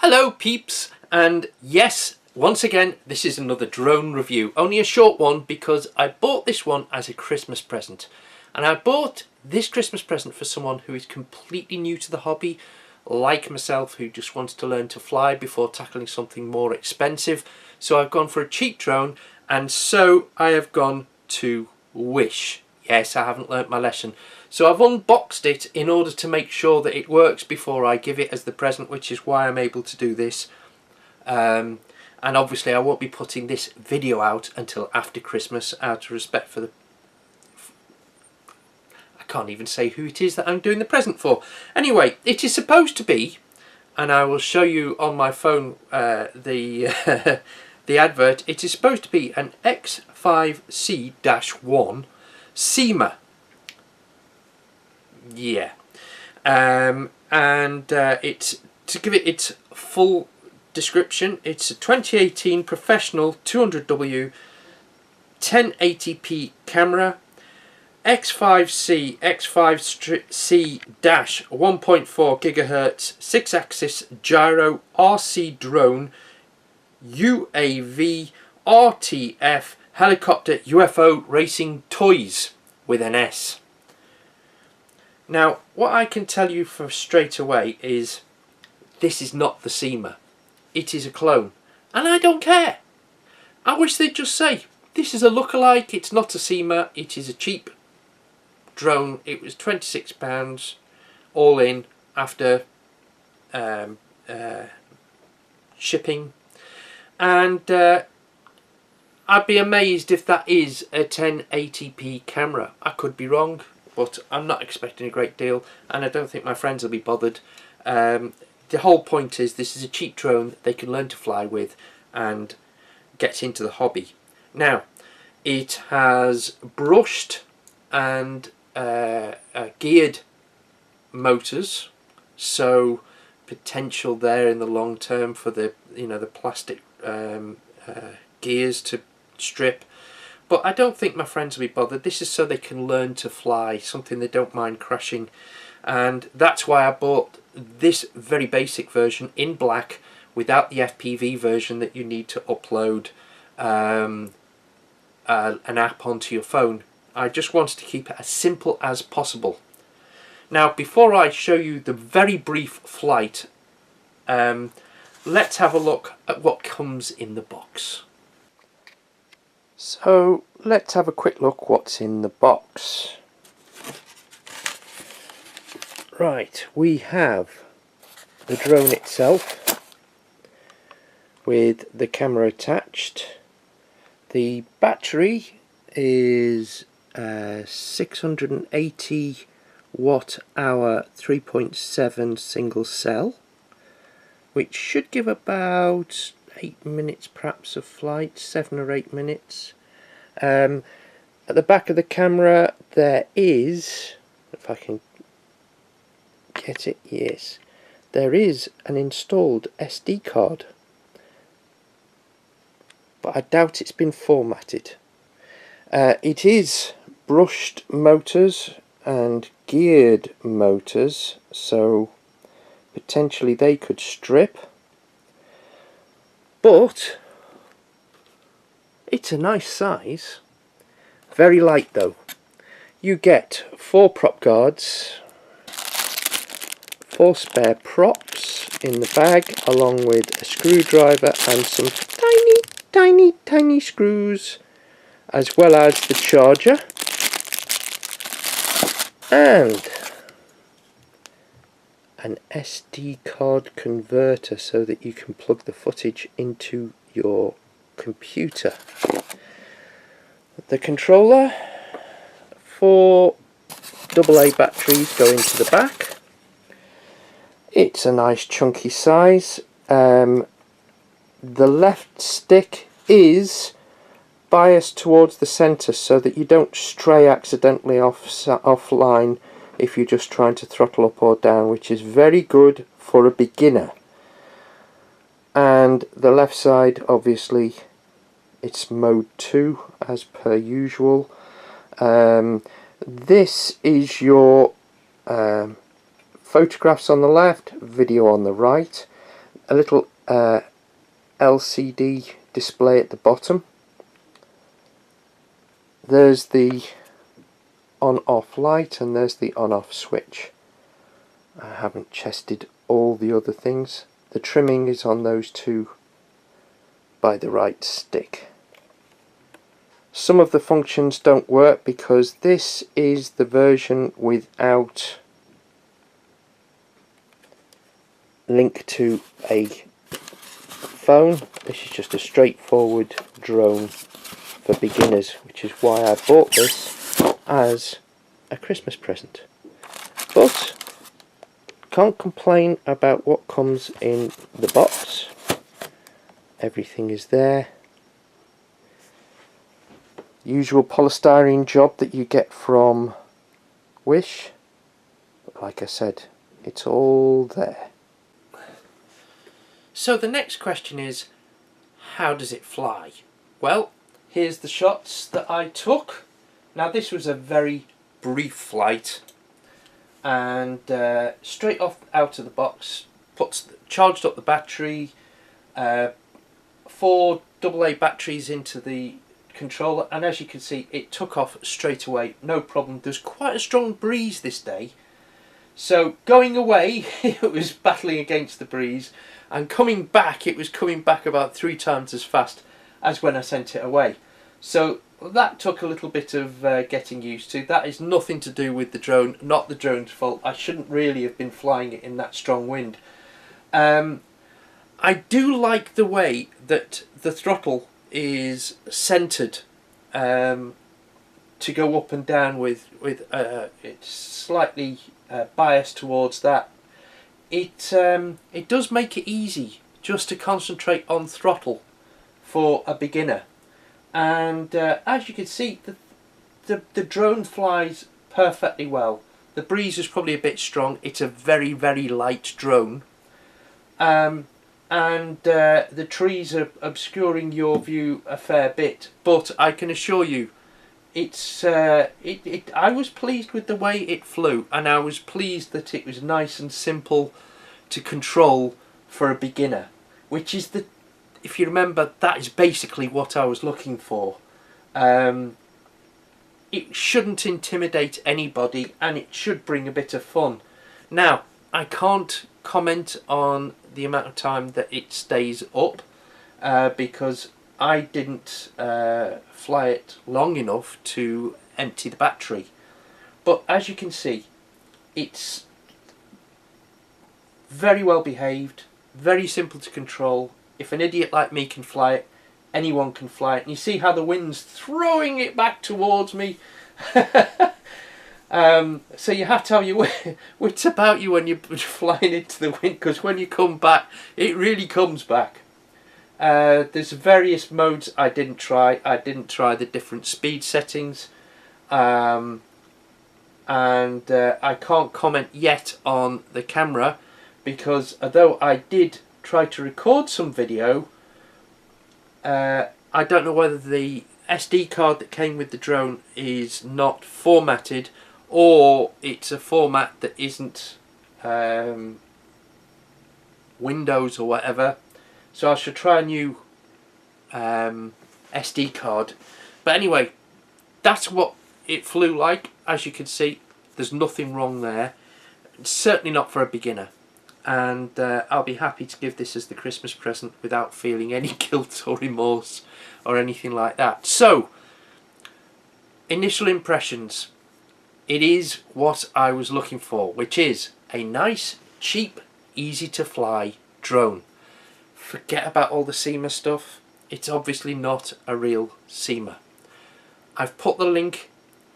Hello peeps, and yes, once again this is another drone review, only a short one because I bought this one as a Christmas present, and I bought this Christmas present for someone who is completely new to the hobby, like myself, who just wants to learn to fly before tackling something more expensive. So I've gone for a cheap drone, and so I have gone to Wish. Yes, I haven't learnt my lesson. So I've unboxed it in order to make sure that it works before I give it as the present, which is why I'm able to do this. And obviously I won't be putting this video out until after Christmas, out of respect for the... I can't even say who it is that I'm doing the present for. Anyway, it is supposed to be, and I will show you on my phone the advert, it is supposed to be an X5C-1 Syma. Yeah, it's, to give it its full description, it's a 2018 professional 200W 1080p camera, X5C X5C 1.4 GHz 6-axis gyro RC drone UAV RTF helicopter UFO racing toys with an S. Now, what I can tell you for straight away is this is not the Syma. It is a clone, and I don't care. I wish they'd just say this is a lookalike. It's not a Syma. It is a cheap drone. It was £26 all in after shipping, and I'd be amazed if that is a 1080p camera. I could be wrong, but I'm not expecting a great deal, and I don't think my friends will be bothered. The whole point is this is a cheap drone that they can learn to fly with and get into the hobby. Now, it has brushed and geared motors, so potential there in the long term for the the plastic gears to strip. But I don't think my friends will be bothered. This is so they can learn to fly, something they don't mind crashing. And that's why I bought this very basic version in black without the FPV version that you need to upload an app onto your phone. I just wanted to keep it as simple as possible. Now, before I show you the very brief flight, let's have a look at what comes in the box. So let's have a quick look what's in the box. Right, we have the drone itself with the camera attached. The battery is 680 watt hour 3.7 single cell, which should give about 8 minutes perhaps of flight, 7 or 8 minutes. At the back of the camera there is, if I can get it, yes, there is an installed SD card, but I doubt it's been formatted. It is brushed motors and geared motors, so potentially they could strip, but it's a nice size. Very light though. You get 4 prop guards, 4 spare props in the bag, along with a screwdriver and some tiny screws, as well as the charger, and an SD card converter so that you can plug the footage into your computer. The controller, 4 AA batteries go into the back. It's a nice chunky size. The left stick is biased towards the centre so that you don't stray accidentally offline if you're just trying to throttle up or down, which is very good for a beginner. And the left side, obviously, it's mode 2 as per usual. This is your photographs on the left, video on the right. a little LCD display at the bottom. There's the on-off light and there's the on-off switch. I haven't tested all the other things. The trimming is on those two by the right stick. Some of the functions don't work because this is the version without link to a phone. This is just a straightforward drone for beginners, which is why I bought this as a Christmas present. But can't complain about what comes in the box. Everything is there. Usual polystyrene job that you get from Wish, but like I said, it's all there. So the next question is, how does it fly? Well, here's the shots that I took. Now this was a very brief flight, and straight off out of the box, charged up the battery, 4 AA batteries into the controller, and as you can see it took off straight away, no problem. There's quite a strong breeze this day, so going away it was battling against the breeze, and coming back it was coming back about 3 times as fast as when I sent it away. So that took a little bit of getting used to. That is nothing to do with the drone, not the drone's fault. I shouldn't really have been flying it in that strong wind. I do like the way that the throttle is centered to go up and down with it's slightly biased towards that. It does make it easy just to concentrate on throttle for a beginner, and as you can see the drone flies perfectly well. The breeze is probably a bit strong. It's a very light drone, and the trees are obscuring your view a fair bit, but I can assure you I was pleased with the way it flew, and I was pleased that it was nice and simple to control for a beginner, which is if you remember, that is basically what I was looking for. It shouldn't intimidate anybody, and it should bring a bit of fun. Now, I can't comment on the amount of time that it stays up because I didn't fly it long enough to empty the battery. But as you can see, it's very well behaved, very simple to control. If an idiot like me can fly it, anyone can fly it. And you see how the wind's throwing it back towards me. So you have to have your wits about you when you're flying into the wind, because when you come back, it really comes back. There's various modes I didn't try. I didn't try the different speed settings, and I can't comment yet on the camera, because although I did try to record some video, I don't know whether the SD card that came with the drone is not formatted, or it's a format that isn't Windows or whatever. So I should try a new SD card. But anyway, that's what it flew like. As you can see, there's nothing wrong there. It's certainly not for a beginner. And I'll be happy to give this as the Christmas present without feeling any guilt or remorse or anything like that. So, initial impressions. It is what I was looking for, which is a nice, cheap, easy to fly drone. Forget about all the Syma stuff. It's obviously not a real Syma. I've put the link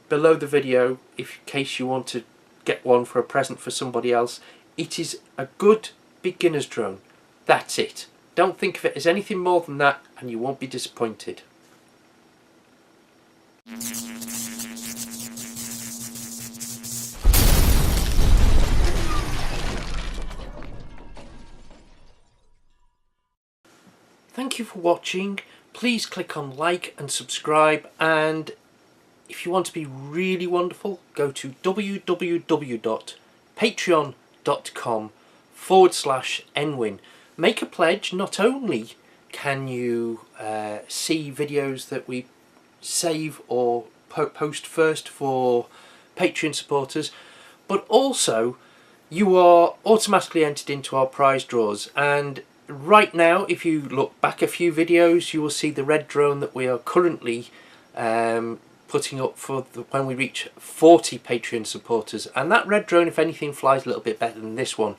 below the video in case you want to get one for a present for somebody else. It is a good beginner's drone. That's it. Don't think of it as anything more than that, and you won't be disappointed. Thank you for watching. Please click on like and subscribe, and if you want to be really wonderful, go to www.patreon.com/nwin, make a pledge. Not only can you see videos that we save or post first for Patreon supporters, but also you are automatically entered into our prize draws. And right now, if you look back a few videos, you will see the red drone that we are currently putting up for when we reach 40 Patreon supporters. And that red drone, if anything, flies a little bit better than this one.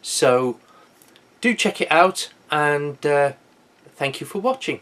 So do check it out, and thank you for watching.